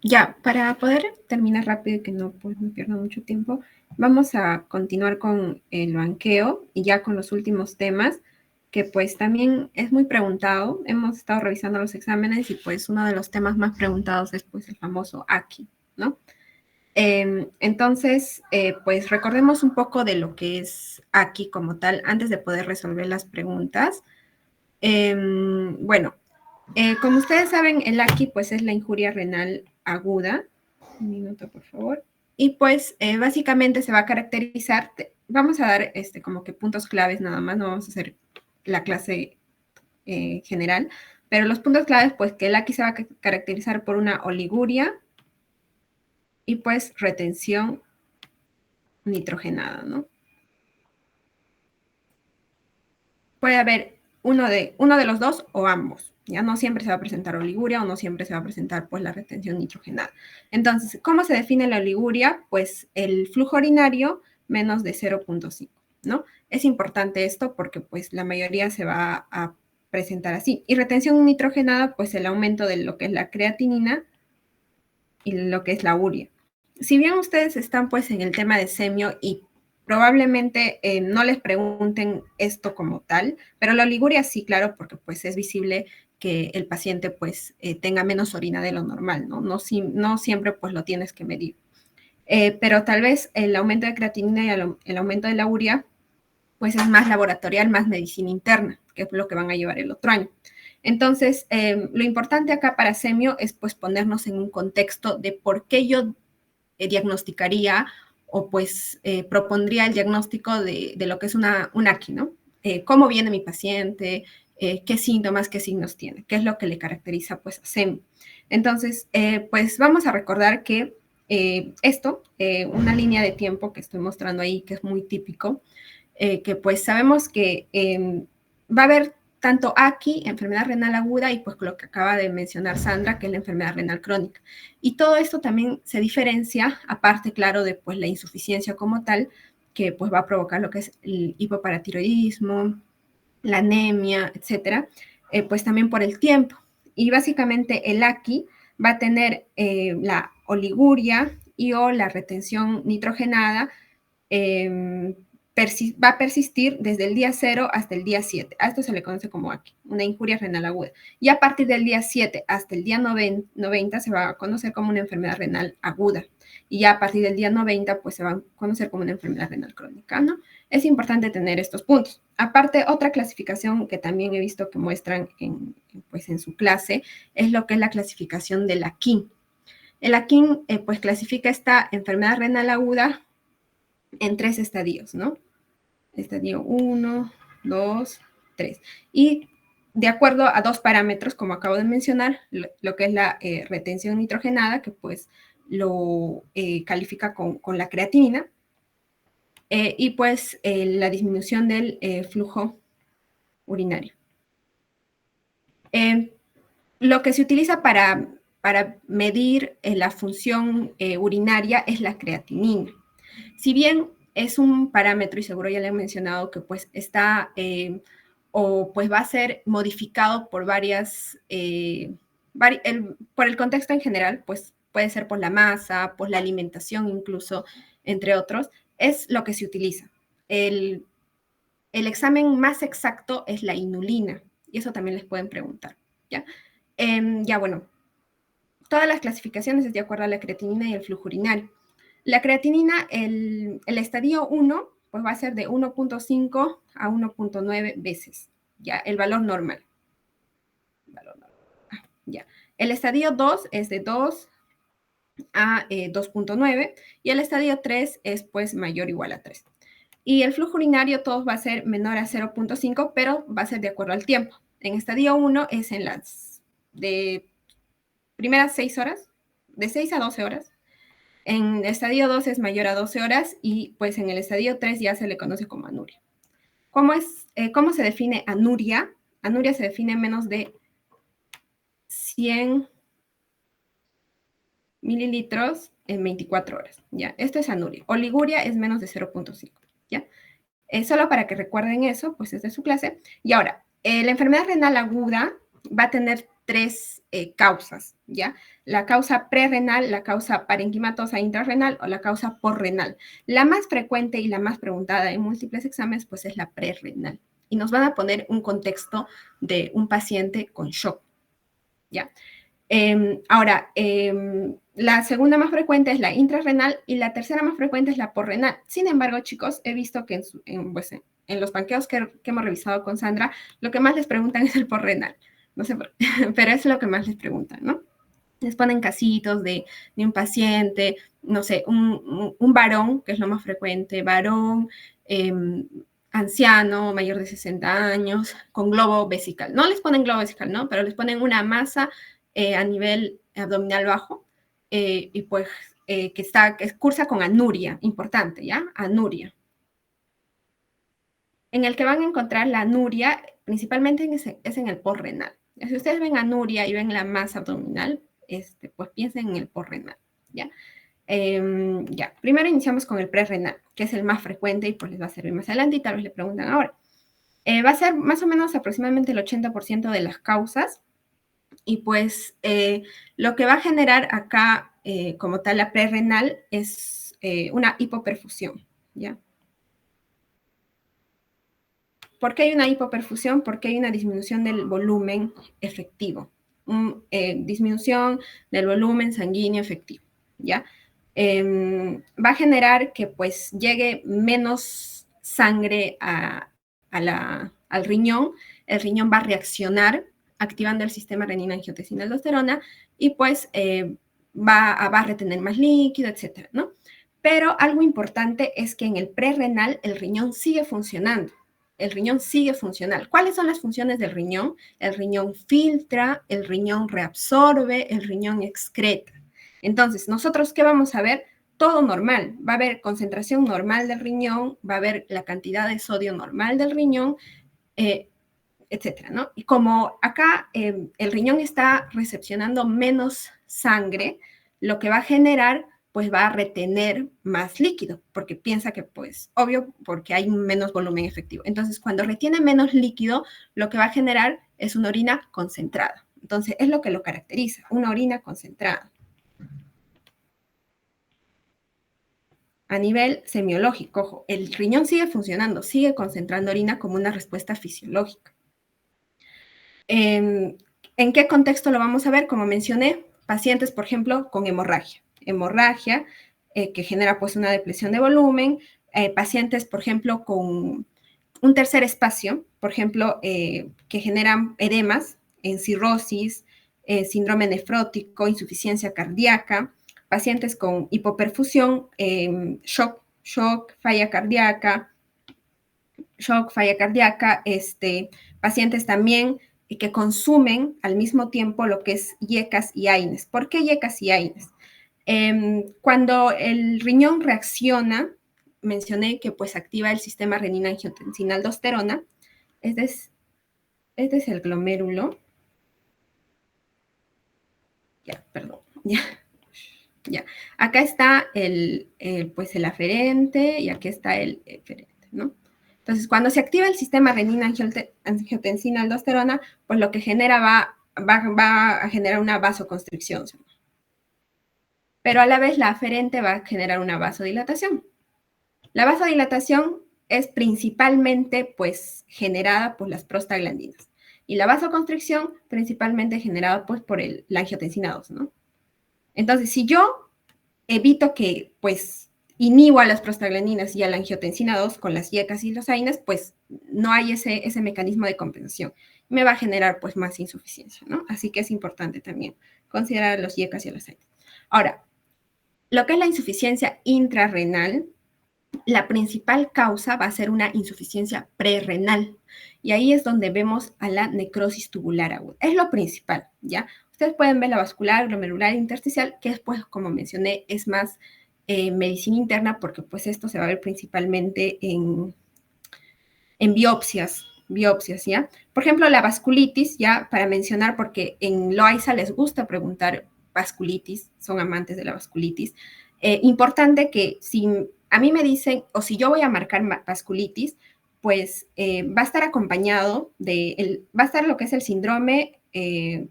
Ya, para poder terminar rápido y que no, pues, no pierda mucho tiempo, vamos a continuar con el banqueo y ya con los últimos temas, que pues también es muy preguntado. Hemos estado revisando los exámenes y pues uno de los temas más preguntados es pues el famoso AKI, ¿no? Entonces, pues recordemos un poco de lo que es AKI como tal antes de poder resolver las preguntas. Bueno, como ustedes saben, el AKI pues es la injuria renal aguda. Un minuto, por favor. Y pues básicamente se va a caracterizar, vamos a dar como que puntos claves nada más, no vamos a hacer la clase general, pero los puntos claves pues que el AKI se va a caracterizar por una oliguria y pues retención nitrogenada, ¿no? Puede haber uno de los dos o ambos. Ya no siempre se va a presentar oliguria o no siempre se va a presentar pues la retención nitrogenada. Entonces, ¿cómo se define la oliguria? Pues el flujo urinario menos de 0.5, ¿no? Es importante esto porque pues la mayoría se va a presentar así. Y retención nitrogenada, pues el aumento de lo que es la creatinina y lo que es la urea. Si bien ustedes están pues en el tema de semio y probablemente no les pregunten esto como tal, pero la oliguria sí, claro, porque pues es visible que el paciente pues tenga menos orina de lo normal, ¿no? No siempre pues lo tienes que medir. Pero tal vez el aumento de creatinina y el aumento de la urea pues es más laboratorial, más medicina interna, que es lo que van a llevar el otro año. Entonces, lo importante acá para semio es pues ponernos en un contexto de por qué yo diagnosticaría o pues propondría el diagnóstico de lo que es un AKI, ¿no? ¿Cómo viene mi paciente? ¿Qué síntomas, qué signos tiene? ¿Qué es lo que le caracteriza pues a semio? Entonces, pues vamos a recordar que una línea de tiempo que estoy mostrando ahí, que es muy típico, que pues sabemos que va a haber tanto aquí, enfermedad renal aguda, y pues lo que acaba de mencionar Sandra, que es la enfermedad renal crónica. Y todo esto también se diferencia, aparte, claro, de pues la insuficiencia como tal, que pues va a provocar lo que es el hipoparatiroidismo, la anemia, etcétera, pues también por el tiempo. Y básicamente el AKI va a tener la oliguria y o la retención nitrogenada va a persistir desde el día 0 hasta el día 7. A esto se le conoce como AKI, una injuria renal aguda. Y a partir del día 7 hasta el día 90 se va a conocer como una enfermedad renal aguda. Y ya a partir del día 90 pues se va a conocer como una enfermedad renal crónica, ¿no? Es importante tener estos puntos. Aparte, otra clasificación que también he visto que muestran pues en su clase es lo que es la clasificación del AKI. El AKI pues clasifica esta enfermedad renal aguda en 3 estadios, ¿no? Estadio 1, 2, 3. Y de acuerdo a 2 parámetros, como acabo de mencionar, lo que es la retención nitrogenada, que pues lo califica con la creatinina, y pues la disminución del flujo urinario. Lo que se utiliza para medir la función urinaria es la creatinina. Si bien es un parámetro, y seguro ya le he mencionado, que pues está o pues va a ser modificado por por el contexto en general, pues puede ser por la masa, por la alimentación incluso, entre otros, es lo que se utiliza. El examen más exacto es la inulina, y eso también les pueden preguntar, ¿ya? Ya, bueno, todas las clasificaciones es de acuerdo a la creatinina y el flujo urinario. La creatinina, el estadio 1, pues va a ser de 1.5 a 1.9 veces, ya, el valor normal. Ya. El estadio 2 es de 2 a 2.9 y el estadio 3 es pues mayor o igual a 3. Y el flujo urinario todo va a ser menor a 0.5, pero va a ser de acuerdo al tiempo. En estadio 1 es en las de primeras 6 horas, de 6 a 12 horas. En el estadio 2 es mayor a 12 horas y pues en el estadio 3 ya se le conoce como anuria. ¿Cómo se define anuria? Anuria se define menos de 100 mililitros en 24 horas. ¿Ya? Esto es anuria. Oliguria es menos de 0.5. ¿Ya? Solo para que recuerden eso, pues es de su clase. Y ahora, la enfermedad renal aguda va a tener tres causas, ¿ya? La causa prerrenal, la causa parenquimatosa intrarrenal o la causa porrenal. La más frecuente y la más preguntada en múltiples exámenes, pues es la prerrenal. Y nos van a poner un contexto de un paciente con shock, ¿ya? Ahora, la segunda más frecuente es la intrarrenal y la tercera más frecuente es la porrenal. Sin embargo, chicos, he visto que en los banqueos que hemos revisado con Sandra, lo que más les preguntan es el porrenal. No sé, pero es lo que más les preguntan, ¿no? Les ponen casitos de un paciente, no sé, un varón, que es lo más frecuente, varón, anciano, mayor de 60 años, con globo vesical. No les ponen globo vesical, ¿no? Pero les ponen una masa a nivel abdominal bajo y pues que cursa con anuria, importante, ¿ya? Anuria. En el que van a encontrar la anuria, principalmente es en el porrenal. Si ustedes ven anuria y ven la masa abdominal, pues piensen en el porrenal, ¿ya? Ya, primero iniciamos con el prerrenal, que es el más frecuente y pues les va a servir más adelante y tal vez le preguntan ahora. Va a ser más o menos aproximadamente el 80% de las causas y pues lo que va a generar acá como tal la prerrenal es una hipoperfusión, ¿ya? ¿Por qué hay una hipoperfusión? Porque hay una disminución del volumen efectivo, disminución del volumen sanguíneo efectivo, ¿ya? Va a generar que pues llegue menos sangre al riñón, el riñón va a reaccionar activando el sistema renina-angiotensina-aldosterona y pues va a retener más líquido, etcétera, ¿no? Pero algo importante es que en el prerrenal el riñón sigue funcionando. El riñón sigue funcional. ¿Cuáles son las funciones del riñón? El riñón filtra, el riñón reabsorbe, el riñón excreta. Entonces, ¿nosotros qué vamos a ver? Todo normal. Va a haber concentración normal del riñón, va a haber la cantidad de sodio normal del riñón, etcétera, ¿no? Y como acá el riñón está recepcionando menos sangre, lo que va a generar pues va a retener más líquido, porque piensa que, pues, obvio, porque hay menos volumen efectivo. Entonces, cuando retiene menos líquido, lo que va a generar es una orina concentrada. Entonces, es lo que lo caracteriza, una orina concentrada. A nivel semiológico, ojo, el riñón sigue funcionando, sigue concentrando orina como una respuesta fisiológica. ¿En qué contexto lo vamos a ver? Como mencioné, pacientes, por ejemplo, con hemorragia. Hemorragia que genera pues una depresión de volumen. Pacientes, por ejemplo, con un tercer espacio, por ejemplo, que generan edemas en cirrosis, síndrome nefrótico, insuficiencia cardíaca. Pacientes con hipoperfusión, shock, falla cardíaca, pacientes también que consumen al mismo tiempo lo que es IECAS y AINES. ¿Por qué IECAS y AINES? Cuando el riñón reacciona, mencioné que pues activa el sistema renina-angiotensina-aldosterona. Este es el glomérulo. Ya, perdón. Ya. Acá está pues el aferente y aquí está el eferente, ¿no? Entonces, cuando se activa el sistema renina-angiotensina-aldosterona, pues lo que genera va a generar una vasoconstricción. Pero a la vez la aferente va a generar una vasodilatación. La vasodilatación es principalmente pues generada por las prostaglandinas y la vasoconstricción principalmente generada pues por la angiotensina 2, ¿no? Entonces, si yo evito que pues inhibo a las prostaglandinas y a la angiotensina 2 con las IECAS y los AINES, pues no hay ese mecanismo de compensación. Me va a generar pues más insuficiencia, ¿no? Así que es importante también considerar los IECAS y a los AINES. Ahora, lo que es la insuficiencia intrarrenal, la principal causa va a ser una insuficiencia prerrenal. Y ahí es donde vemos a la necrosis tubular aguda. Es lo principal, ¿ya? Ustedes pueden ver la vascular, glomerular, intersticial, que después, como mencioné, es más medicina interna, porque pues esto se va a ver principalmente en biopsias, ¿ya? Por ejemplo, la vasculitis, ya para mencionar, porque en Loaiza les gusta preguntar vasculitis, son amantes de la vasculitis. Importante que si a mí me dicen, o si yo voy a marcar vasculitis, pues va a estar acompañado va a estar lo que es el síndrome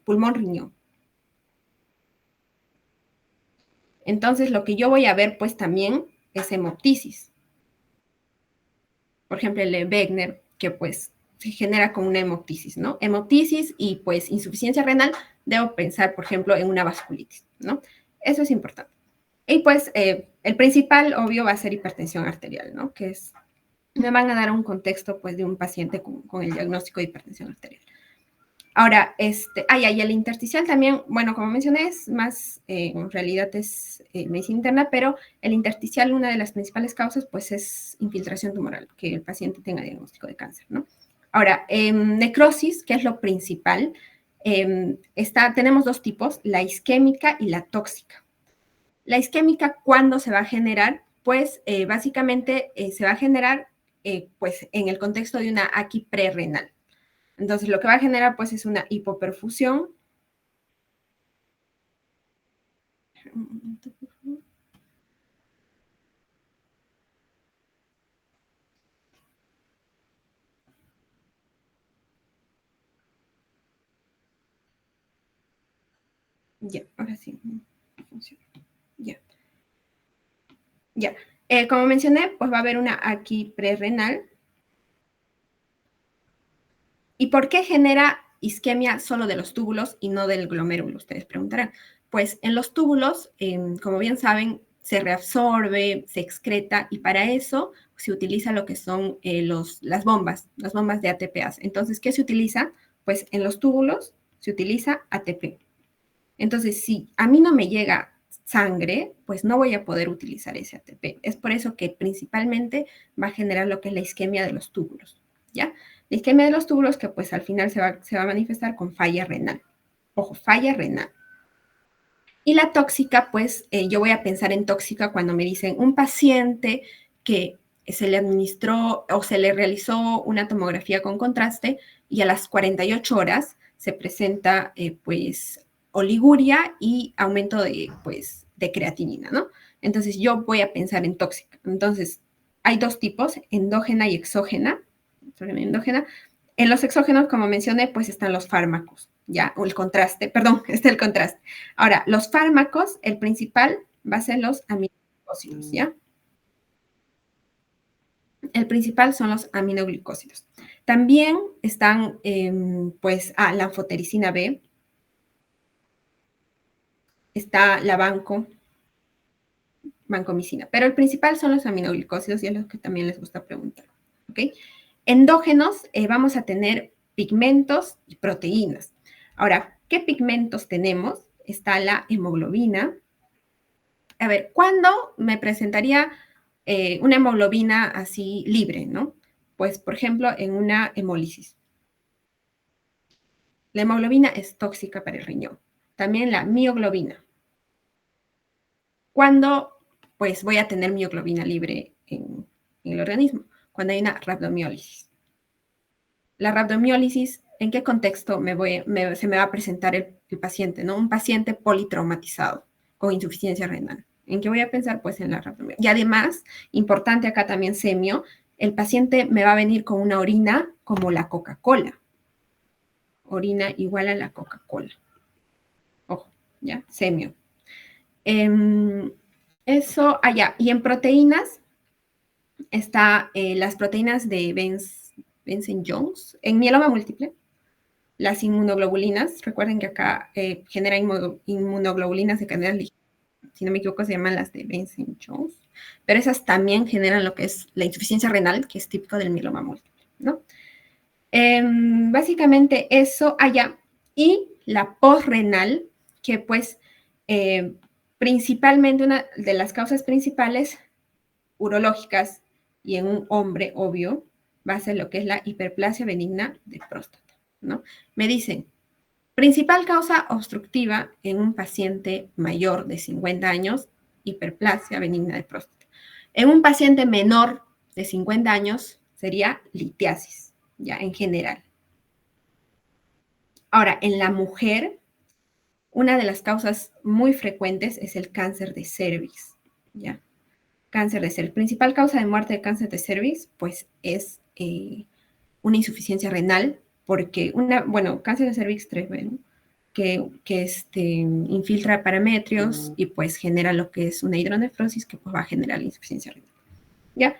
pulmón, riñón. Entonces, lo que yo voy a ver, pues, también es hemoptisis. Por ejemplo, el de Wegener, que, pues, se genera con una hemoptisis, ¿no? Hemoptisis y, pues, insuficiencia renal, debo pensar, por ejemplo, en una vasculitis, ¿no? Eso es importante. Y, pues, el principal, obvio, va a ser hipertensión arterial, ¿no? Que es, me van a dar un contexto, pues, de un paciente con el diagnóstico de hipertensión arterial. Ahora, y el intersticial también, bueno, como mencioné, es más, en realidad es medicina interna, pero el intersticial, una de las principales causas, pues es infiltración tumoral, que el paciente tenga diagnóstico de cáncer, ¿no? Ahora, necrosis, que es lo principal, tenemos dos tipos, la isquémica y la tóxica. La isquémica, ¿cuándo se va a generar? Pues básicamente se va a generar pues en el contexto de una aqui prerrenal. Entonces, lo que va a generar, pues, es una hipoperfusión. Un momento, por favor. Ya, ahora sí. Funciona. Ya, ya. Como mencioné, pues va a haber una aquí prerrenal. ¿Y por qué genera isquemia solo de los túbulos y no del glomérulo? Ustedes preguntarán. Pues en los túbulos, como bien saben, se reabsorbe, se excreta y para eso se utiliza lo que son las bombas de ATPase. Entonces, ¿qué se utiliza? Pues en los túbulos se utiliza ATP. Entonces, si a mí no me llega sangre, pues no voy a poder utilizar ese ATP. Es por eso que principalmente va a generar lo que es la isquemia de los túbulos, ¿ya? La isquemia de los túbulos que pues al final se va a manifestar con falla renal. Ojo, falla renal. Y la tóxica, pues yo voy a pensar en tóxica cuando me dicen un paciente que se le administró o se le realizó una tomografía con contraste y a las 48 horas se presenta pues oliguria y aumento de, pues, de creatinina, ¿no? Entonces yo voy a pensar en tóxica. Entonces hay dos tipos, endógena y exógena. Endógena. En los exógenos, como mencioné, pues están los fármacos, ¿ya? O el contraste, perdón, está el contraste. Ahora, los fármacos, el principal va a ser los aminoglucósidos, ¿ya? El principal son los aminoglucósidos. También están, pues, la anfotericina B, está la vancomicina, pero el principal son los aminoglucósidos y es lo que también les gusta preguntar, ¿ok? Endógenos, vamos a tener pigmentos y proteínas. Ahora, ¿qué pigmentos tenemos? Está la hemoglobina. A ver, ¿cuándo me presentaría una hemoglobina así libre, no? Pues, por ejemplo, en una hemólisis. La hemoglobina es tóxica para el riñón. También la mioglobina. ¿Cuándo, pues, voy a tener mioglobina libre en el organismo? Cuando hay una rhabdomiólisis. La rhabdomiólisis, ¿en qué contexto se me va a presentar el paciente, ¿no? Un paciente politraumatizado con insuficiencia renal. ¿En qué voy a pensar? Pues en la rhabdomiólisis. Y además, importante acá también semio, el paciente me va a venir con una orina como la Coca-Cola. Orina igual a la Coca-Cola. Ojo, ¿ya? Semio. Eso, allá. Y en proteínas, está las proteínas de Benson-Jones, en mieloma múltiple, las inmunoglobulinas, recuerden que acá genera inmunoglobulinas de cadena ligera, si no me equivoco se llaman las de Benson-Jones, pero esas también generan lo que es la insuficiencia renal, que es típico del mieloma múltiple, ¿no? Básicamente eso allá, y la posrenal, que pues principalmente una de las causas principales urológicas y en un hombre, obvio, va a ser lo que es la hiperplasia benigna de próstata, ¿no? Me dicen, principal causa obstructiva en un paciente mayor de 50 años, hiperplasia benigna de próstata. En un paciente menor de 50 años sería litiasis, ya en general. Ahora, en la mujer, una de las causas muy frecuentes es el cáncer de cervix, ¿ya? Cáncer de cervix. Principal causa de muerte de cáncer de cervix, pues es una insuficiencia renal porque cáncer de cervix 3B, ¿no? que infiltra parametrios y pues genera lo que es una hidronefrosis que pues va a generar insuficiencia renal. ¿Ya?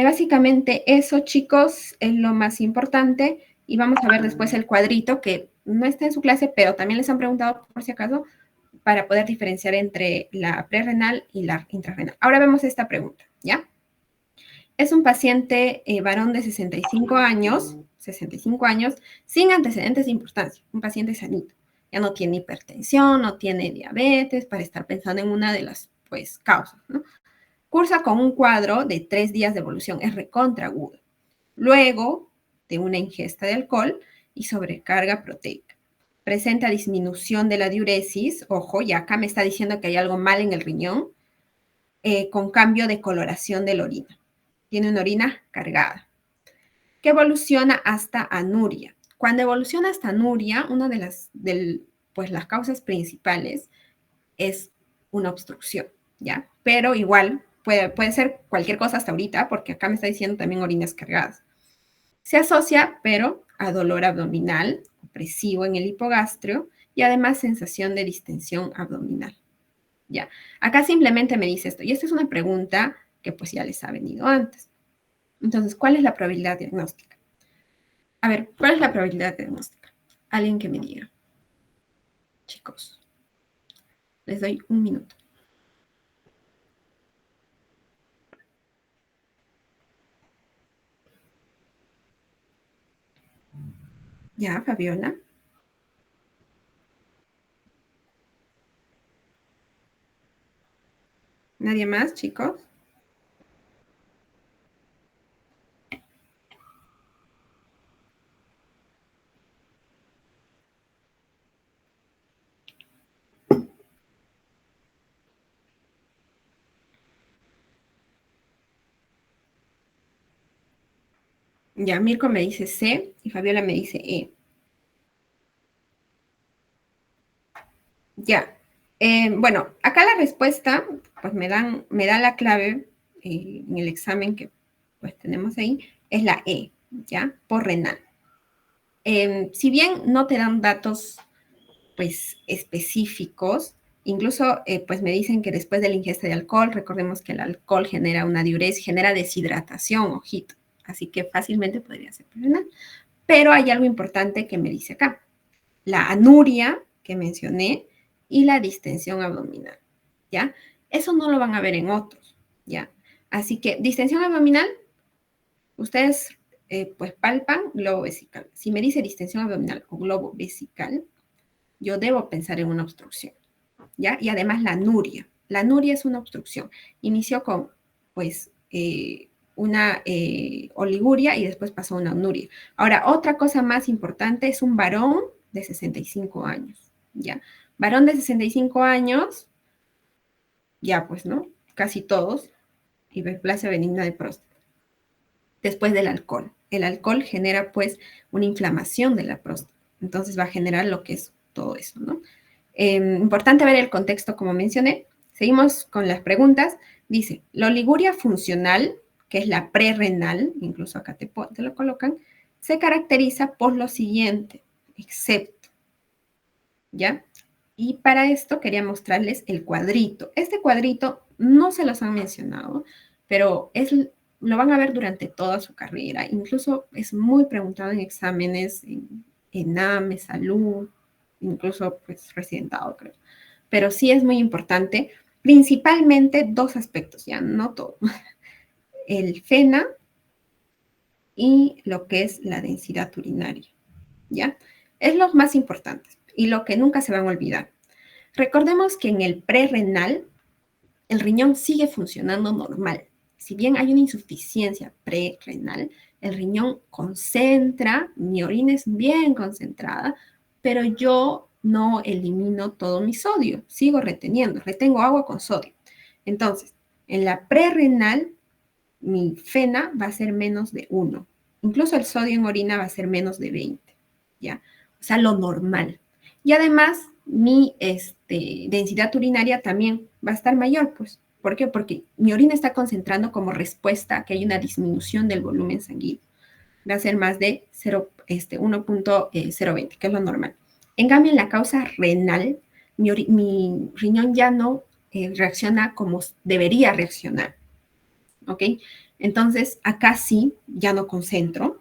Básicamente eso, chicos, es lo más importante y vamos a ver después el cuadrito que no está en su clase, pero también les han preguntado por si acaso para poder diferenciar entre la prerrenal y la intrarrenal. Ahora vemos esta pregunta, ¿ya? Es un paciente varón de 65 años, sin antecedentes de importancia, un paciente sanito. Ya no tiene hipertensión, no tiene diabetes, para estar pensando en una de las, pues, causas, ¿no? Cursa con un cuadro de 3 días de evolución, es recontraagudo. Luego de una ingesta de alcohol y sobrecarga proteica. Presenta disminución de la diuresis, ojo, y acá me está diciendo que hay algo mal en el riñón, con cambio de coloración de la orina. Tiene una orina cargada, que evoluciona hasta anuria. Cuando evoluciona hasta anuria, una de las causas principales es una obstrucción, ¿ya? Pero igual puede ser cualquier cosa hasta ahorita, porque acá me está diciendo también orinas cargadas. Se asocia, pero a dolor abdominal, opresivo en el hipogastrio y además sensación de distensión abdominal, ¿ya? Acá simplemente me dice esto, y esta es una pregunta que pues ya les ha venido antes. Entonces, ¿cuál es la probabilidad diagnóstica? A ver, ¿cuál es la probabilidad diagnóstica? Alguien que me diga. Chicos, les doy un minuto. Ya, Fabiola. ¿Nadie más, chicos? Ya, Mirko me dice C y Fabiola me dice E. Ya. Bueno, acá la respuesta, pues me da la clave en el examen que pues tenemos ahí, es la E, ¿ya? Por renal. Si bien no te dan datos pues específicos, incluso pues me dicen que después de la ingesta de alcohol, recordemos que el alcohol genera una diuresis, genera deshidratación, ojito, así que fácilmente podría ser renal. Pero hay algo importante que me dice acá, la anuria que mencioné y la distensión abdominal, ¿ya? Eso no lo van a ver en otros, ¿ya? Así que distensión abdominal, ustedes pues palpan globo vesical. Si me dice distensión abdominal o globo vesical, yo debo pensar en una obstrucción, ¿ya? Y además la anuria. La anuria es una obstrucción. Inició con, pues, una oliguria y después pasó a una anuria. Ahora, otra cosa más importante es un varón de 65 años, ¿ya? Varón de 65 años, ya pues, ¿no? Casi todos, hiperplasia benigna de próstata. Después del alcohol. El alcohol genera, pues, una inflamación de la próstata. Entonces va a generar lo que es todo eso, ¿no? Importante ver el contexto, como mencioné. Seguimos con las preguntas. Dice, la oliguria funcional, que es la prerrenal, incluso acá te lo colocan, se caracteriza por lo siguiente, excepto, ¿ya? Y para esto quería mostrarles el cuadrito. Este cuadrito no se los han mencionado, pero lo van a ver durante toda su carrera. Incluso es muy preguntado en exámenes, en ENAME, salud, incluso pues residentado, creo. Pero sí es muy importante, principalmente dos aspectos, ya no todo. El FENA y lo que es la densidad urinaria, ¿ya? Es lo más importante y lo que nunca se van a olvidar. Recordemos que en el prerrenal, el riñón sigue funcionando normal. Si bien hay una insuficiencia prerrenal, el riñón concentra, mi orina es bien concentrada, pero yo no elimino todo mi sodio, sigo reteniendo, retengo agua con sodio. Entonces, en la prerrenal, mi FENA va a ser menos de 1. Incluso el sodio en orina va a ser menos de 20, ¿ya? O sea, lo normal. Y además, mi densidad urinaria también va a estar mayor, pues. ¿Por qué? Porque mi orina está concentrando como respuesta a que hay una disminución del volumen sanguíneo. va a ser más de 1.020, que es lo normal. En cambio, en la causa renal, mi riñón ya no reacciona como debería reaccionar, ¿ok? Entonces, acá sí, ya no concentro,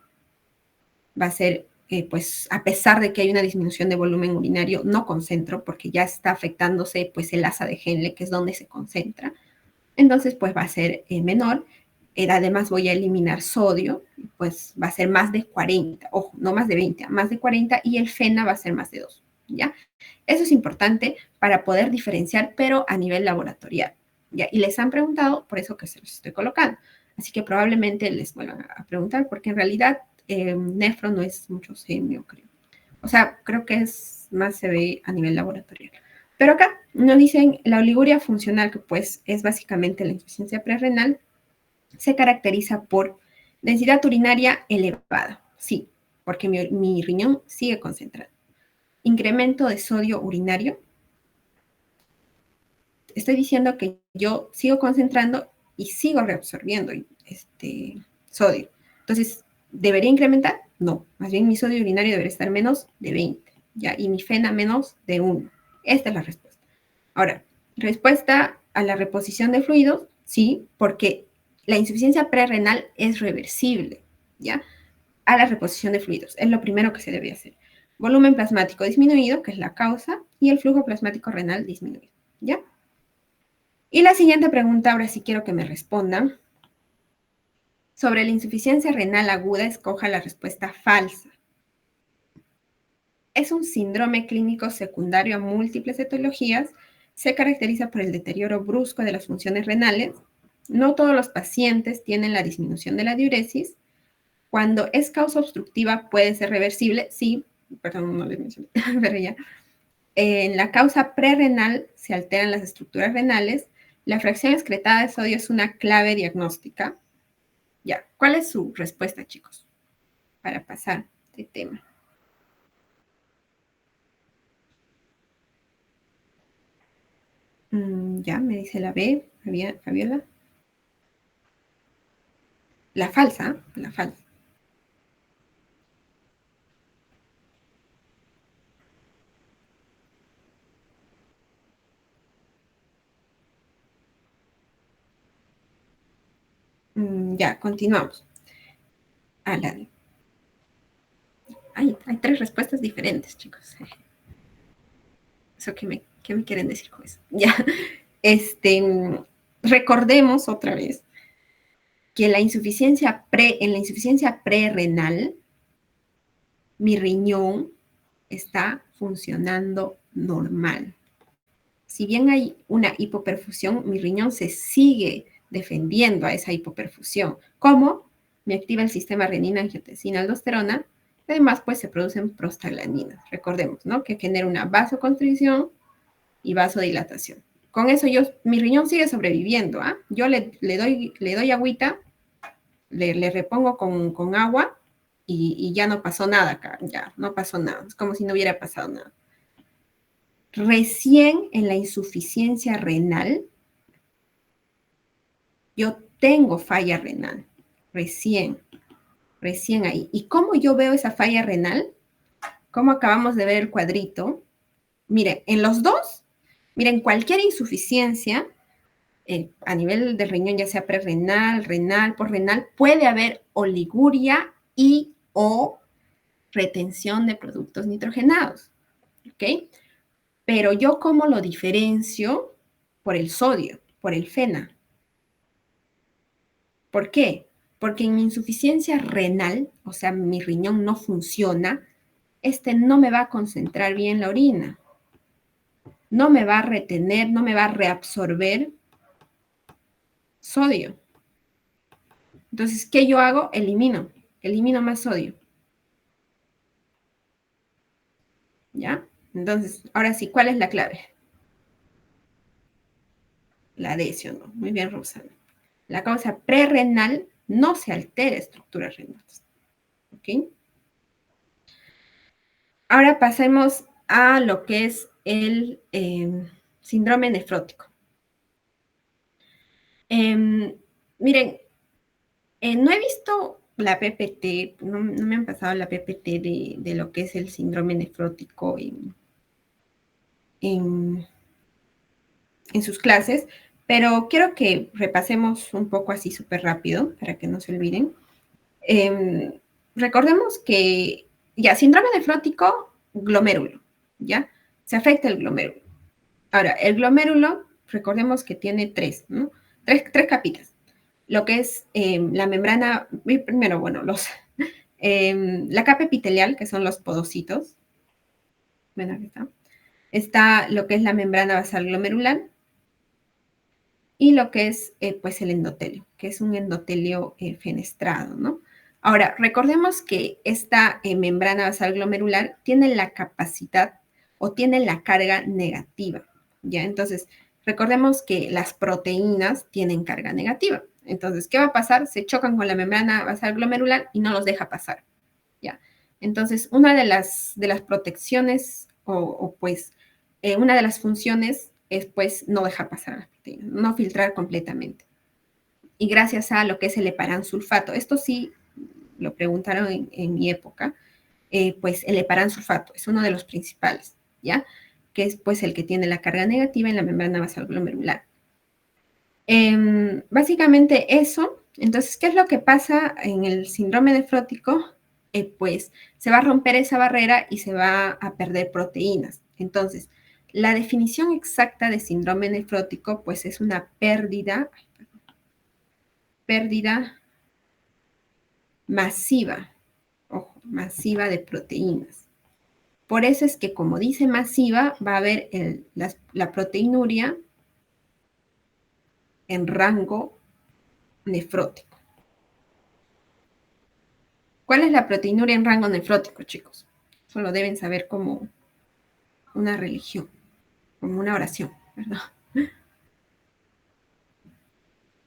va a ser, pues, a pesar de que hay una disminución de volumen urinario, no concentro porque ya está afectándose, pues, el asa de Henle, que es donde se concentra. Entonces, pues, va a ser menor. Además, voy a eliminar sodio, pues, va a ser más de 40, ojo, no más de 20, más de 40, y el FeNA va a ser más de 2, ¿ya? Eso es importante para poder diferenciar, pero a nivel laboratorial, ¿ya? Y les han preguntado, por eso que se los estoy colocando. Así que probablemente les vuelvan a preguntar, porque en realidad nefro no es mucho semio, creo. O sea, creo que es más se ve a nivel laboratorial. Pero acá nos dicen la oliguria funcional, que pues es básicamente la insuficiencia prerrenal, se caracteriza por densidad urinaria elevada. Sí, porque mi riñón sigue concentrado. Incremento de sodio urinario. Estoy diciendo que yo sigo concentrando y sigo reabsorbiendo sodio. Entonces, ¿debería incrementar? No. Más bien mi sodio urinario debería estar menos de 20, ¿ya? Y mi FeNA menos de 1. Esta es la respuesta. Ahora, respuesta a la reposición de fluidos, sí, porque la insuficiencia prerrenal es reversible, ¿ya? A la reposición de fluidos. Es lo primero que se debe hacer. Volumen plasmático disminuido, que es la causa, y el flujo plasmático renal disminuido, ¿ya? Y la siguiente pregunta, ahora sí quiero que me respondan. Sobre la insuficiencia renal aguda, escoja la respuesta falsa. Es un síndrome clínico secundario a múltiples etiologías. Se caracteriza por el deterioro brusco de las funciones renales. No todos los pacientes tienen la disminución de la diuresis. Cuando es causa obstructiva puede ser reversible. Sí, perdón, no les mencioné, pero ya. En la causa prerrenal se alteran las estructuras renales. La fracción excretada de sodio es una clave diagnóstica. Ya, ¿cuál es su respuesta, chicos? Para pasar de tema. Ya, me dice la B, Fabiola. La falsa, la falsa. Ya, continuamos. La... hay tres respuestas diferentes, chicos. Eso ¿qué me quieren decir con eso? Ya, recordemos otra vez que en la insuficiencia prerrenal, mi riñón está funcionando normal. Si bien hay una hipoperfusión, mi riñón se sigue defendiendo a esa hipoperfusión. ¿Cómo? Me activa el sistema renina, angiotensina, aldosterona. Además, pues se producen prostaglandinas. Recordemos, ¿no? Que genera una vasoconstricción y vasodilatación. Con eso mi riñón sigue sobreviviendo. ¿Ah? Yo le doy agüita, le repongo con agua y ya no pasó nada acá. Ya no pasó nada. Es como si no hubiera pasado nada. Recién en la insuficiencia renal, yo tengo falla renal. Recién ahí. ¿Y cómo yo veo esa falla renal? Como acabamos de ver el cuadrito. Miren, en los dos, miren, cualquier insuficiencia a nivel del riñón, ya sea prerrenal, renal, porrenal, puede haber oliguria y o retención de productos nitrogenados. ¿Ok? Pero yo, ¿cómo lo diferencio? Por el sodio, por el FeNA. ¿Por qué? Porque en mi insuficiencia renal, o sea, mi riñón no funciona, no me va a concentrar bien la orina. No me va a retener, no me va a reabsorber sodio. Entonces, ¿qué yo hago? Elimino más sodio. ¿Ya? Entonces, ahora sí, ¿cuál es la clave? La D, ¿sí o no? Muy bien, Rosana. La causa prerrenal no se altera estructuras renales. ¿Ok? Ahora pasemos a lo que es el síndrome nefrótico. Miren, no he visto la PPT, no me han pasado la PPT de lo que es el síndrome nefrótico en sus clases, pero quiero que repasemos un poco así súper rápido para que no se olviden. Recordemos que, ya, síndrome nefrótico, glomérulo, ¿ya? Se afecta el glomérulo. Ahora, el glomérulo, recordemos que tiene tres, ¿no? Tres capitas. Lo que es la membrana, primero, bueno, la capa epitelial, que son los podocitos. Bueno, aquí está. Está lo que es la membrana basal glomerular y lo que es, pues, el endotelio, que es un endotelio fenestrado, ¿no? Ahora, recordemos que esta membrana basal glomerular tiene la capacidad o tiene la carga negativa, ¿ya? Entonces, recordemos que las proteínas tienen carga negativa. Entonces, ¿qué va a pasar? Se chocan con la membrana basal glomerular y no los deja pasar, ¿ya? Entonces, una de las protecciones pues, una de las funciones es, pues, no dejar pasar las proteínas, no filtrar completamente. Y gracias a lo que es el heparansulfato, esto sí lo preguntaron en mi época, pues el heparansulfato es uno de los principales, ¿ya? Que es, pues, el que tiene la carga negativa en la membrana basal glomerular. Básicamente eso. Entonces, ¿qué es lo que pasa en el síndrome nefrótico? Pues se va a romper esa barrera y se va a perder proteínas. Entonces, la definición exacta de síndrome nefrótico, pues, es una pérdida masiva, ojo, masiva de proteínas. Por eso es que, como dice masiva, va a haber la proteinuria en rango nefrótico. ¿Cuál es la proteinuria en rango nefrótico, chicos? Eso lo deben saber como una religión, como una oración, ¿verdad?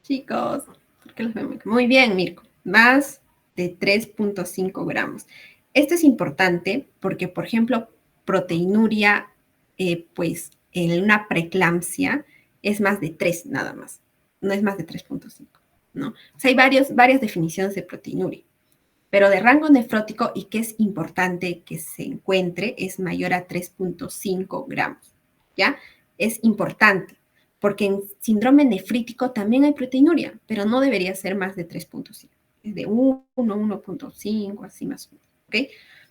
Chicos, ¿por qué los veo muy bien, Mirko? Más de 3.5 gramos. Esto es importante porque, por ejemplo, proteinuria, pues en una preeclampsia es más de 3 nada más. No es más de 3.5, ¿no? O sea, hay varias definiciones de proteinuria. Pero de rango nefrótico, y que es importante que se encuentre, es mayor a 3.5 gramos, ¿ya? Es importante, porque en síndrome nefrítico también hay proteinuria, pero no debería ser más de 3.5. Es de 1, 1.5, así más o menos, ¿ok?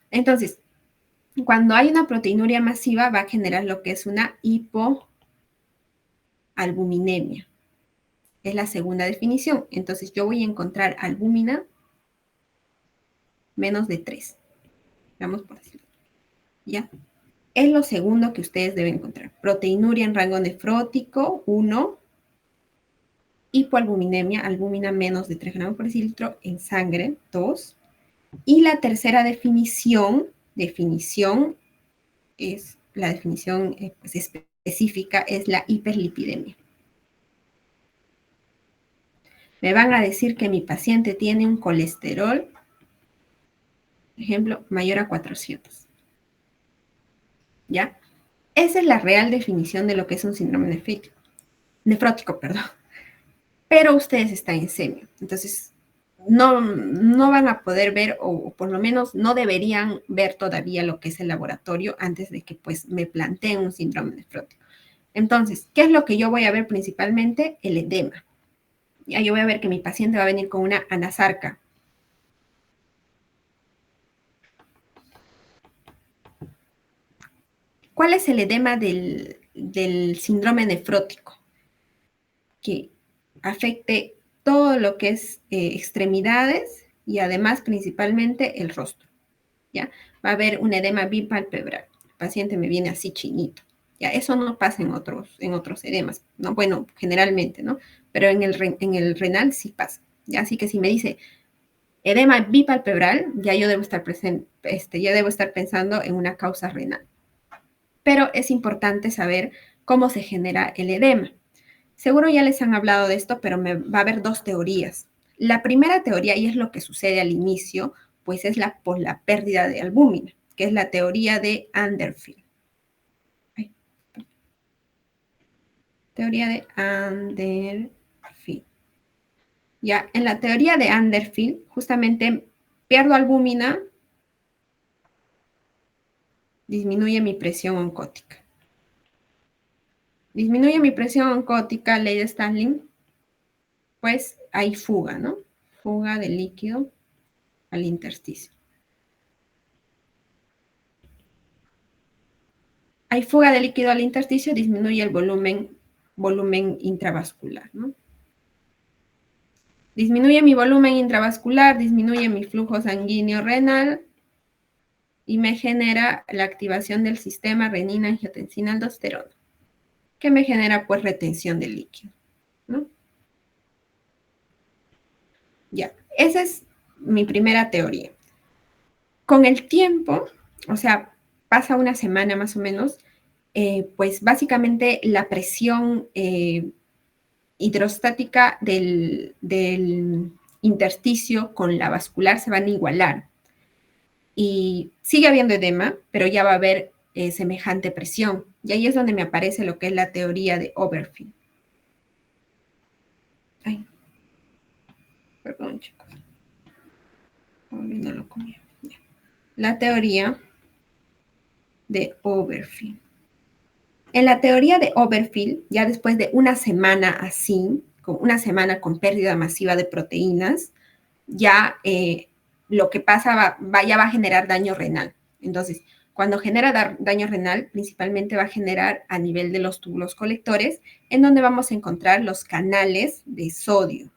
Entonces, cuando hay una proteinuria masiva, va a generar lo que es una hipoalbuminemia. Es la segunda definición. Entonces, yo voy a encontrar albúmina menos de 3. Vamos por decirlo. ¿Ya? Es lo segundo que ustedes deben encontrar. Proteinuria en rango nefrótico, 1. Hipoalbuminemia, albúmina menos de 3 gramos por decilitro en sangre, 2. Y la tercera definición es la definición pues, específica, es la hiperlipidemia. Me van a decir que mi paciente tiene un colesterol, por ejemplo, mayor a 400. ¿Ya? Esa es la real definición de lo que es un síndrome nefrótico, perdón. Pero ustedes están en semio, entonces no van a poder ver, o por lo menos no deberían ver todavía lo que es el laboratorio antes de que, pues, me planteen un síndrome nefrótico. Entonces, ¿qué es lo que yo voy a ver principalmente? El edema. Ya yo voy a ver que mi paciente va a venir con una anasarca. ¿Cuál es el edema del síndrome nefrótico? Que afecte todo lo que es extremidades y además principalmente el rostro, ¿ya? Va a haber un edema bipalpebral. El paciente me viene así chinito, ¿ya? Eso no pasa en otros edemas, ¿no? Bueno, generalmente, ¿no? Pero en el renal sí pasa, ¿ya? Así que si me dice edema bipalpebral, ya yo debo estar ya debo estar pensando en una causa renal. Pero es importante saber cómo se genera el edema. Seguro ya les han hablado de esto, pero va a haber dos teorías. La primera teoría, y es lo que sucede al inicio, pues es por la pérdida de albúmina, que es la teoría de Anderfield. Teoría de Anderfield. Ya, en la teoría de Underfield, justamente pierdo albúmina, disminuye mi presión oncótica. Disminuye mi presión oncótica, ley de Stalin, pues hay fuga, ¿no? Fuga de líquido al intersticio. Hay fuga de líquido al intersticio, disminuye el volumen intravascular, ¿no? Disminuye mi volumen intravascular, disminuye mi flujo sanguíneo renal y me genera la activación del sistema renina, angiotensina, aldosterona, que me genera pues retención de líquido, ¿no? Ya, esa es mi primera teoría. Con el tiempo, o sea, pasa una semana más o menos, pues básicamente la presión hidrostática del intersticio con la vascular se van a igualar. Y sigue habiendo edema, pero ya va a haber semejante presión. Y ahí es donde me aparece lo que es la teoría de Overfield. Ay, perdón, chicos. No lo comí. La teoría de Overfield. En la teoría de Overfield, ya después de una semana así, con una semana con pérdida masiva de proteínas, ya lo que pasa ya va a generar daño renal. Entonces, cuando genera daño renal, principalmente va a generar a nivel de los túbulos colectores, en donde vamos a encontrar los canales de sodio,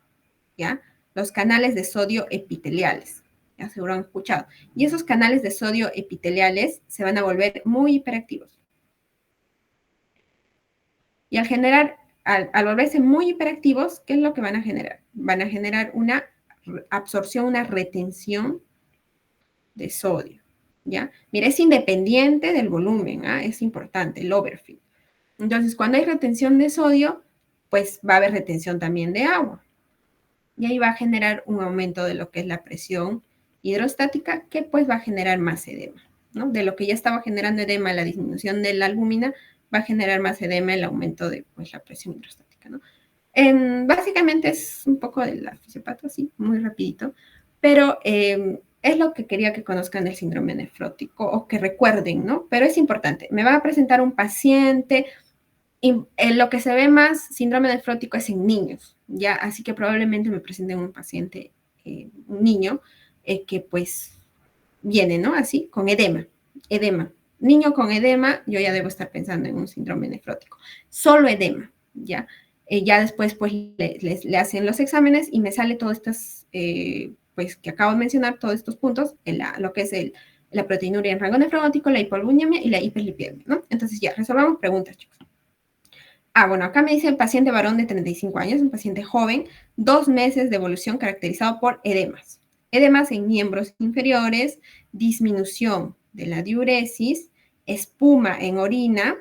¿ya? Los canales de sodio epiteliales, ya seguro han escuchado. Y esos canales de sodio epiteliales se van a volver muy hiperactivos. Y al volverse muy hiperactivos, ¿qué es lo que van a generar? Van a generar una absorción, una retención de sodio, ¿ya? Mira, es independiente del volumen, ¿ah? Es importante, el overfill. Entonces, cuando hay retención de sodio, pues va a haber retención también de agua. Y ahí va a generar un aumento de lo que es la presión hidrostática, que pues va a generar más edema, ¿no? De lo que ya estaba generando edema, la disminución de la albúmina, va a generar más edema el aumento de pues, la presión hidrostática, ¿no? Básicamente es un poco de la fisiopato, sí, muy rapidito, pero es lo que quería que conozcan del síndrome nefrótico o que recuerden, ¿no? Pero es importante. Me va a presentar un paciente, y lo que se ve más síndrome nefrótico es en niños, ¿ya? Así que probablemente me presenten un paciente, un niño, que pues viene, ¿no? Así, con edema. Niño con edema, yo ya debo estar pensando en un síndrome nefrótico. Solo edema, ¿ya? Ya después, pues, le hacen los exámenes y me sale todas estas, pues, que acabo de mencionar, todos estos puntos, lo que es la proteinuria en rango nefrótico, la hipoalbuminemia y la hiperlipidemia, ¿no? Entonces, ya, resolvamos preguntas, chicos. Bueno, acá me dice el paciente varón de 35 años, un paciente joven, 2 meses de evolución caracterizado por edemas. Edemas en miembros inferiores, disminución de la diuresis, espuma en orina,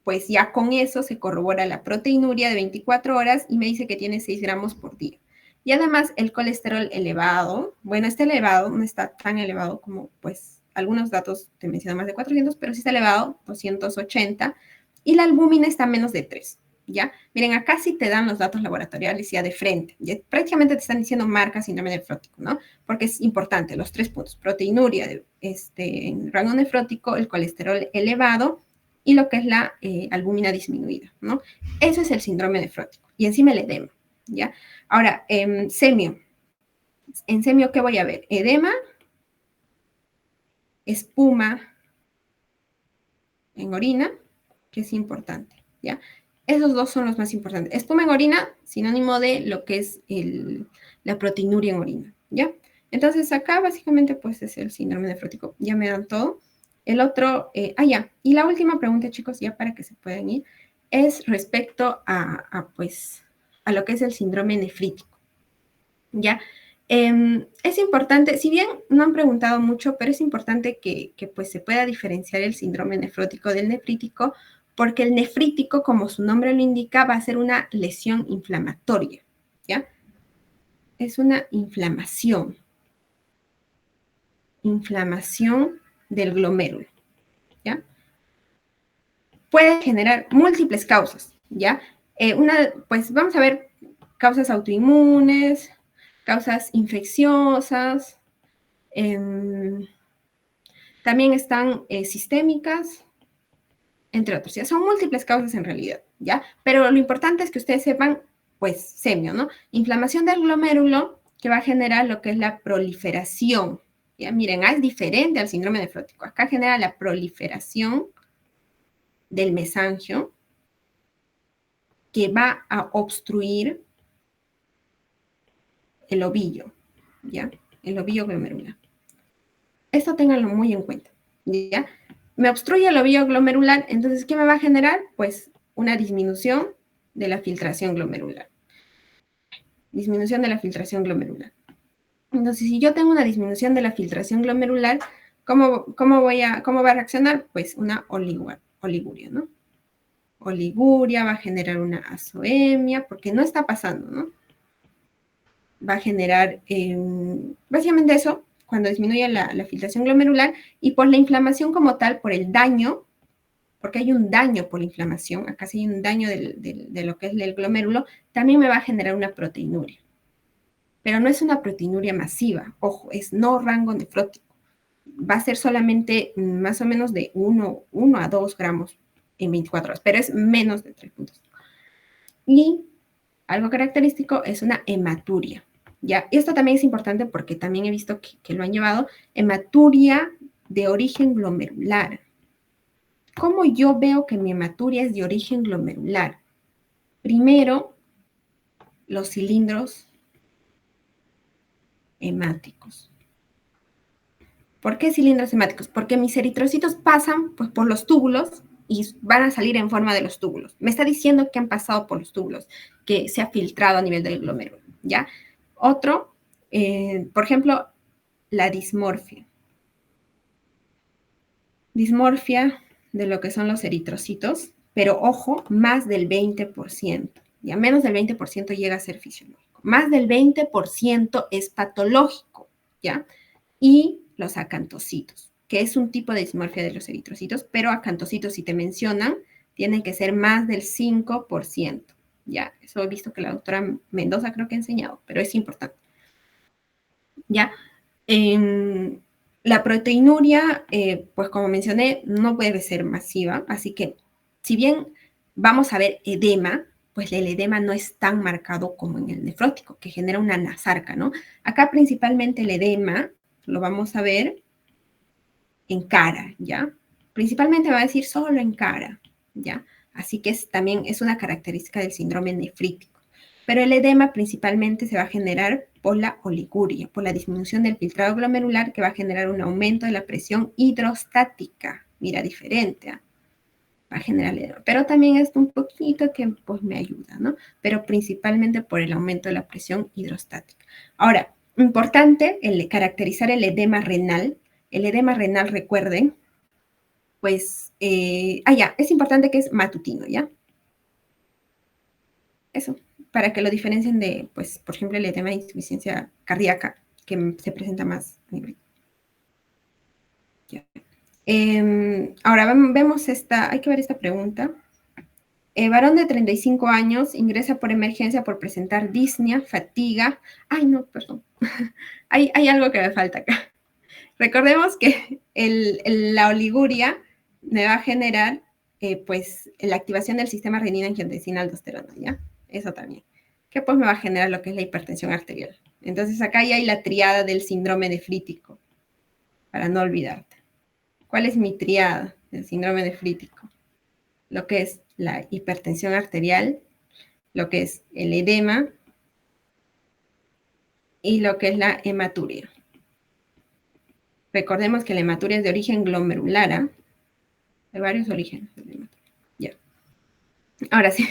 pues ya con eso se corrobora la proteinuria de 24 horas y me dice que tiene 6 gramos por día. Y además el colesterol elevado, bueno, está elevado, no está tan elevado como pues algunos datos te mencionan más de 400, pero sí está elevado, 280, y la albúmina está a menos de 3, ¿ya? Miren, acá sí te dan los datos laboratoriales ya de frente, ya prácticamente te están diciendo marca síndrome nefrótico, ¿no? Porque es importante, los 3 puntos, proteinuria en rango nefrótico, el colesterol elevado y lo que es la albúmina disminuida, ¿no? Eso es el síndrome nefrótico, y encima el edema, ¿ya? Ahora, semio. En semio, ¿qué voy a ver? Edema, espuma en orina, que es importante, ¿ya? Esos dos son los más importantes. Espuma en orina, sinónimo de lo que es la proteinuria en orina, ¿ya? Entonces, acá básicamente, pues, es el síndrome nefrótico. Ya me dan todo. El otro, ya. Y la última pregunta, chicos, ya para que se puedan ir, es respecto pues, a lo que es el síndrome nefrítico, ¿ya? Es importante, si bien no han preguntado mucho, pero es importante que pues se pueda diferenciar el síndrome nefrótico del nefrítico, porque el nefrítico, como su nombre lo indica, va a ser una lesión inflamatoria, ¿ya? Es una inflamación del glomérulo, ¿ya? Puede generar múltiples causas, ¿ya? Pues vamos a ver causas autoinmunes, causas infecciosas, también están sistémicas, entre otros. Ya son múltiples causas en realidad, ¿ya? Pero lo importante es que ustedes sepan, pues, semio, ¿no? Inflamación del glomérulo que va a generar lo que es la proliferación. Ya, miren, es diferente al síndrome nefrótico. Acá genera la proliferación del mesangio que va a obstruir el ovillo, ¿ya? El ovillo glomerular. Esto ténganlo muy en cuenta, ¿ya? Me obstruye el ovillo glomerular, entonces, ¿qué me va a generar? Pues una disminución de la filtración glomerular. Disminución de la filtración glomerular. Entonces, si yo tengo una disminución de la filtración glomerular, ¿cómo va a reaccionar? Pues una oliguria, ¿no? Oliguria, va a generar una azoemia, porque no está pasando, ¿no? Va a generar básicamente eso, cuando disminuye la filtración glomerular, y por la inflamación como tal, por el daño, porque hay un daño por la inflamación, acá sí hay un daño de lo que es el glomérulo, también me va a generar una proteinuria. Pero no es una proteinuria masiva, ojo, es no rango nefrótico. Va a ser solamente más o menos de 1 a 2 gramos en 24 horas, pero es menos de 3 puntos. Y algo característico es una hematuria, ¿ya? Esto también es importante porque también he visto que lo han llevado, hematuria de origen glomerular. ¿Cómo yo veo que mi hematuria es de origen glomerular? Primero, los cilindros hemáticos. ¿Por qué cilindros hemáticos? Porque mis eritrocitos pasan pues, por los túbulos y van a salir en forma de los túbulos. Me está diciendo que han pasado por los túbulos, que se ha filtrado a nivel del glomérulo, ¿ya? Otro, por ejemplo, la dismorfia. Dismorfia de lo que son los eritrocitos, pero ojo, más del 20%. Ya menos del 20% llega a ser fisiológico. Más del 20% es patológico, ¿ya? Y los acantocitos, que es un tipo de dismorfia de los eritrocitos, pero acantocitos, si te mencionan, tienen que ser más del 5%. Ya, eso he visto que la doctora Mendoza creo que ha enseñado, pero es importante. Ya, la proteinuria, pues como mencioné, no puede ser masiva, así que si bien vamos a ver edema, pues el edema no es tan marcado como en el nefrótico, que genera una nasarca, ¿no? Acá principalmente el edema lo vamos a ver en cara, ¿ya? Principalmente va a decir solo en cara, ¿ya? Así que también es una característica del síndrome nefrítico. Pero el edema principalmente se va a generar por la oliguria, por la disminución del filtrado glomerular que va a generar un aumento de la presión hidrostática. Mira, diferente, ¿eh? Va a generar el edema. Pero también es un poquito que pues me ayuda, ¿no? Pero principalmente por el aumento de la presión hidrostática. Ahora, importante caracterizar el edema renal. El edema renal, recuerden, pues, ya, es importante que es matutino, ¿ya? Eso, para que lo diferencien de, pues, por ejemplo, el edema de insuficiencia cardíaca, que se presenta más a nivel. Ya. Ahora vemos hay que ver esta pregunta. Varón de 35 años ingresa por emergencia por presentar disnea, fatiga. Ay, no, perdón. hay algo que me falta acá. Recordemos que la oliguria me va a generar, pues, la activación del sistema renina-angiotensina-aldosterona, ¿ya? Eso también. Que pues me va a generar lo que es la hipertensión arterial. Entonces acá ya hay la triada del síndrome nefrítico, para no olvidarte. ¿Cuál es mi triada del síndrome nefrítico? Lo que es la hipertensión arterial, lo que es el edema y lo que es la hematuria. Recordemos que la hematuria es de origen glomerular, ¿eh? Hay varios orígenes. Ya. Ahora sí.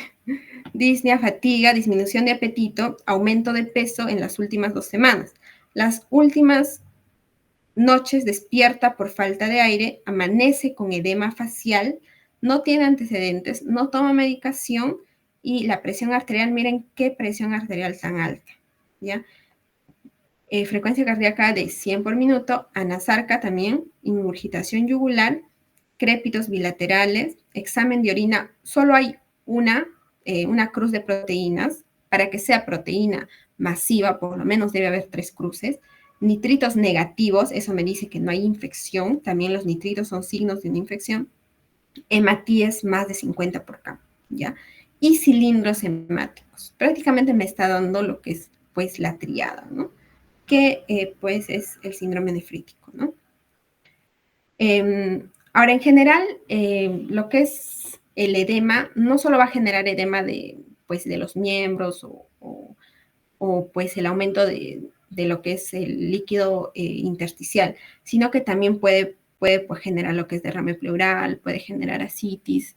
Disnea, fatiga, disminución de apetito, aumento de peso en las últimas 2 semanas. Las últimas noches despierta por falta de aire, amanece con edema facial, no tiene antecedentes, no toma medicación y la presión arterial, miren qué presión arterial tan alta, ¿ya? Frecuencia cardíaca de 100 por minuto, anasarca también, ingurgitación yugular, crépitos bilaterales, examen de orina, solo hay una cruz de proteínas, para que sea proteína masiva, por lo menos debe haber 3 cruces. Nitritos negativos, eso me dice que no hay infección, también los nitritos son signos de una infección. Hematíes más de 50 por campo, ¿ya? Y cilindros hemáticos. Prácticamente me está dando lo que es, pues, la triada, ¿no? Que, pues, es el síndrome nefrítico, ¿no? Ahora, en general, lo que es el edema no solo va a generar edema de, pues, de los miembros o pues el aumento de lo que es el líquido intersticial, sino que también puede pues, generar lo que es derrame pleural, puede generar ascitis,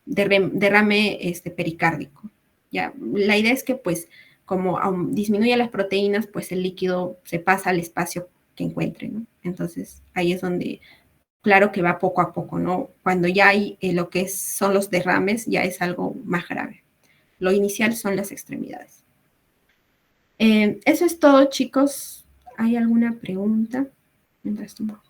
derrame pericárdico. ¿Ya? La idea es que pues como disminuye las proteínas, pues el líquido se pasa al espacio que encuentre, ¿no? Entonces ahí es donde, claro que va poco a poco, ¿no? Cuando ya hay lo que son los derrames, ya es algo más grave. Lo inicial son las extremidades. Eso es todo, chicos. ¿Hay alguna pregunta? Mientras tomo.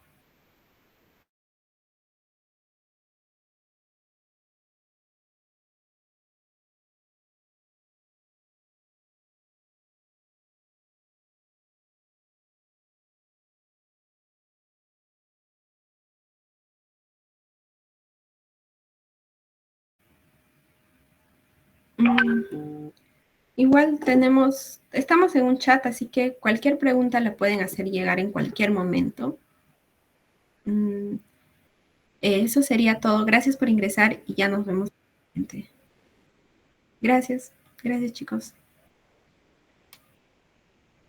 Igual estamos en un chat, así que cualquier pregunta la pueden hacer llegar en cualquier momento. Mm, Eso sería todo. Gracias por ingresar y ya nos vemos. Gracias. Gracias, chicos.